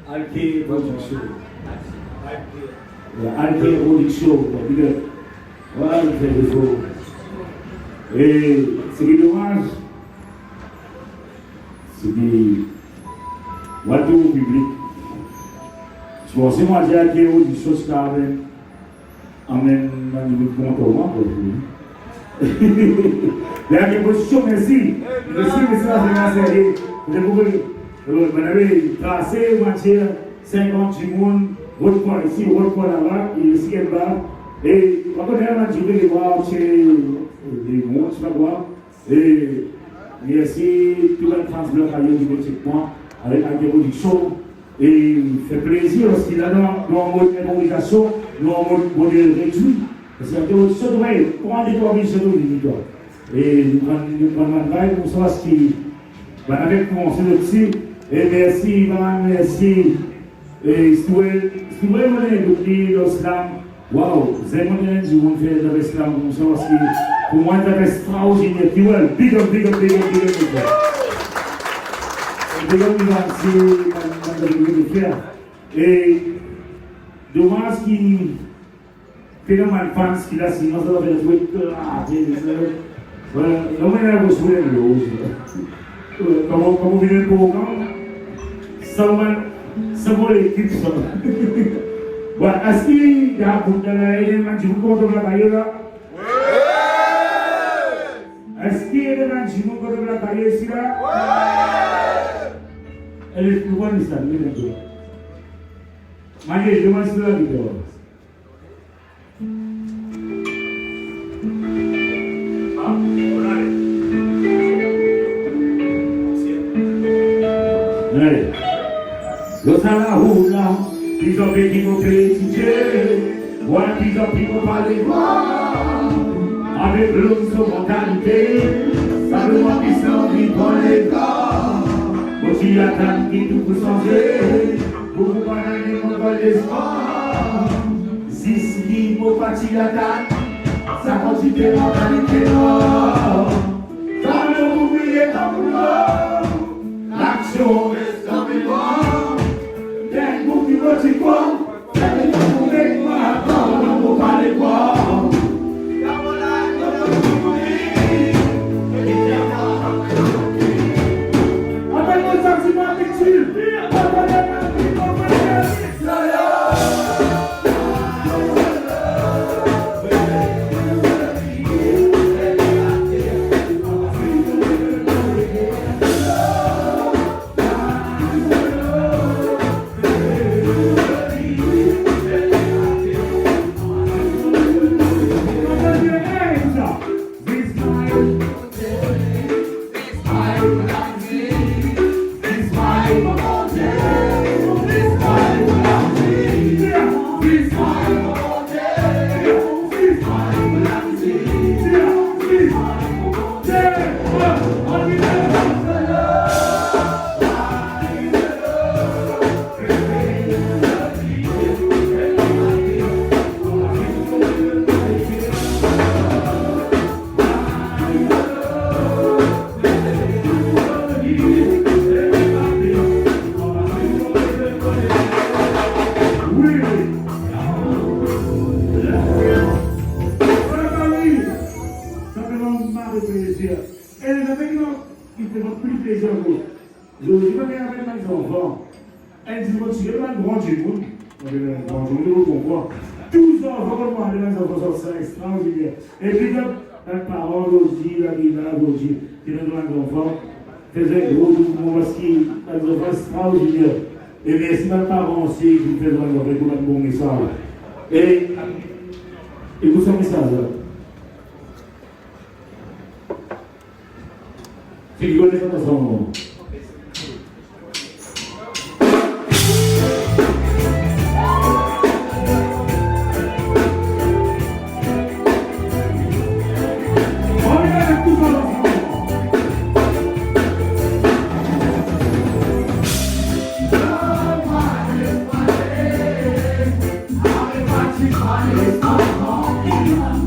Alke production. Alke production. Voilà, il fait des faux. Et c'est dommage. C'est des. Voilà tout public. Je pense que moi, j'ai acquis des choses quand même. En même temps, contournement pour vous. La position, merci. Merci, c'est sérieux. Vous avez tracé, moitié, 50 personnes, votre corps ici, votre corps là-bas, et ici et là. Et on va continuer les voir chez les mondes, je ne sais pas quoi. Et merci tout le France Blanc à du petit point avec la production. Et il fait plaisir parce qu'il a dans un mode de communication, dans un mode modèle réduit. Parce que la production doit être pour un détourner sur nos limites. Et nous prenons un bail pour savoir ce qui va avec nous, c'est le petit. Et merci, Ivan, merci. Et si vous voulez m'aider dans l'islam, waouh, c'est mon aide, je vous fais dans l'islam, comme ça, parce que pour moi, c'est extraordinaire. Tu vois, big up. Big up, Ivan, c'est faire. Et dommage qu'il fait le mal fans qu'il a, sinon ça va faire jouer. Voilà, non, mais là, vous souvenez de l'eau. Comment vous venez le programme? Ça vaut l'équipe. Bon, est-ce qu'il y a un peu de gens qui vous comptent la taille là? Oui! Est-ce qu'il y a des gens qui vous comptent la taille ici là? Oui! Elle est plus bonne, ça, vous venez de là. Je demande si vous avez vidéo. Los à la roula, ils ont vécu nos petits voilà qu'ils ont pris nos pas les voix. Avec l'homme sur mentalité, ça demande qu'ils sont vite dans les gars. Aussi la table qui tout peut changer, pour vous parler de mon l'espoir. Si ce qui m'a parti la table, ça continue à mentalité noire. Ça ne vous oubliez pas pour l'homme, l'action reste dans mes bras. C'est quoi? C'est pour les moi, on ne peut pas les voir. Appelle-moi ça, c'est pas utile. Et puis, la parole aussi, la guitare aussi, qui nous donne un enfant, faisait gros mouvement parce qu'il a des enfants extraordinaires. Et merci à mes parents aussi qui me faisaient un bon message. Et écoute ce message-là. C'est qu'il connaît ça dans son nom. Oh, It's all